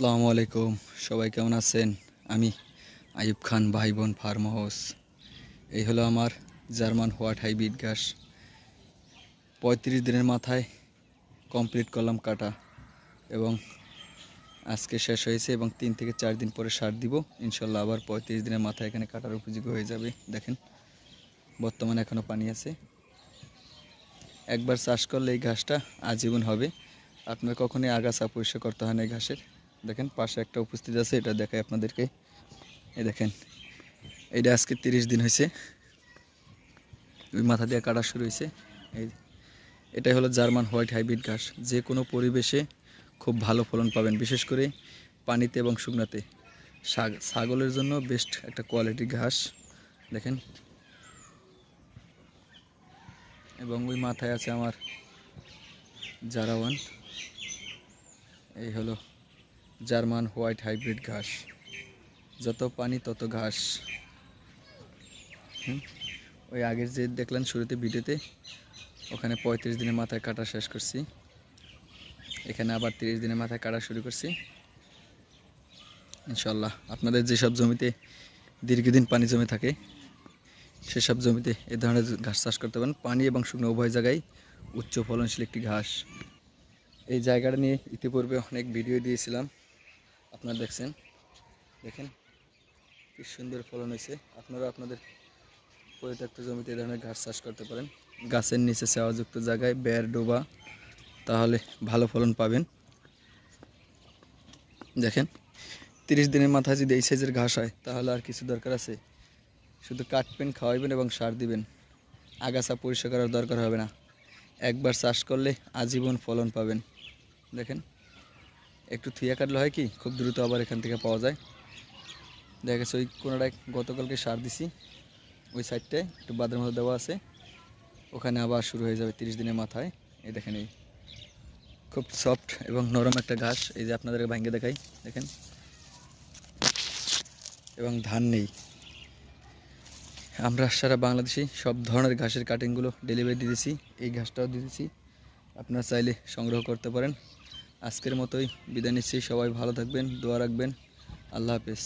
আসসালামু আলাইকুম। সবাই কেমন আছেন? আমি আইয়ুব খান ভাই বোন ফার্ম হাউস। এই হলো আমার জার্মান হোয়াইট হাইব্রিড ঘাস। 35 দিনের মাথায় কমপ্লিট করলাম কাটা এবং আজকে শেষ হয়েছে এবং 3 থেকে 4 দিন পরে সার দিব। ইনশাল্লাহ আবার 35 দিনের মাথায় এখানে কাটার উপযোগী হয়ে যাবে। দেখেন বর্তমানে এখনও পানি আছে। একবার চাষ করলে এই ঘাসটা আজীবন হবে। আপনার কখনোই আগাছা পরিষ্কার করতে হয় না এই ঘাসের। দেখেন পাশে একটা উপস্থিত আছে, এটা দেখাই আপনাদেরকে। এই দেখেন, এইটা আজকে 30 দিন হয়েছে, ওই মাথা দিয়ে কাটা শুরু হয়েছে। এই এটাই হলো জার্মান হোয়াইট হাইব্রিড ঘাস। যে কোনো পরিবেশে খুব ভালো ফলন পাবেন, বিশেষ করে পানিতে এবং শুকনাতে। ছাগলের জন্য বেস্ট একটা কোয়ালিটির ঘাস। দেখেন, এবং ওই মাথায় আছে আমার জারাওয়ান। এই হলো জার্মান হোয়াইট হাইব্রিড ঘাস। যত পানি তত ঘাস। ওই আগের যে দেখলেন শুরুতে ভিডিওতে, ওখানে 35 দিনের মাথায় কাটা শেষ করছি। এখানে আবার 30 দিনের মাথায় কাটা শুরু করছি। ইনশাল্লাহ আপনাদের যেসব জমিতে দীর্ঘদিন পানি জমে থাকে সেসব জমিতে এ ধরনের ঘাস চাষ করতে পারেন। পানি এবং শুকনো উভয় জায়গায় উচ্চ ফলনশীল একটি ঘাস। এই জায়গাটা নিয়ে ইতিপূর্বে অনেক ভিডিও দিয়েছিলাম, আপনারা দেখছেন। দেখেন কি সুন্দর ফলন হয়েছে। আপনারা আপনাদের পরিত্যক্ত জমিতে এ ধরনের ঘাস চাষ করতে পারেন। গাছের নিচে ছায়াযুক্ত জায়গায় বের ডোবা, তাহলে ভালো ফলন পাবেন। দেখেন 30 দিনের মাথায় যদি এই সাইজের ঘাস হয় তাহলে আর কিছু দরকার আছে? শুধু কাটবেন, খাওয়াইবেন এবং সার দিবেন। আগাছা পরিষ্কার করার দরকার হবে না। একবার চাষ করলে আজীবন ফলন পাবেন। দেখেন একটু থুইয়া কাটলে হয় কি, খুব দ্রুত আবার এখান থেকে পাওয়া যায়। দেখা গেছে ওই কোনোটায় গতকালকে সার দিছি, ওই সাইডটায় একটু বাদের মতো দেওয়া আছে, ওখানে আবার শুরু হয়ে যাবে 30 দিনের মাথায়। এই দেখেন, এই খুব সফট এবং নরম একটা ঘাস। এই যে আপনাদেরকে ভাঙ্গে দেখাই, দেখেন। এবং ধান নেই। আমরা সারা বাংলাদেশে সব ধরনের ঘাসের কাটিংগুলো ডেলিভারি দিয়েছি, এই ঘাসটাও দিয়েছি। আপনারা চাইলে সংগ্রহ করতে পারেন। আজকের মতোই বিদায় নিচ্ছি। সবাই ভালো থাকবেন, দোয়া রাখবেন। আল্লাহ হাফেজ।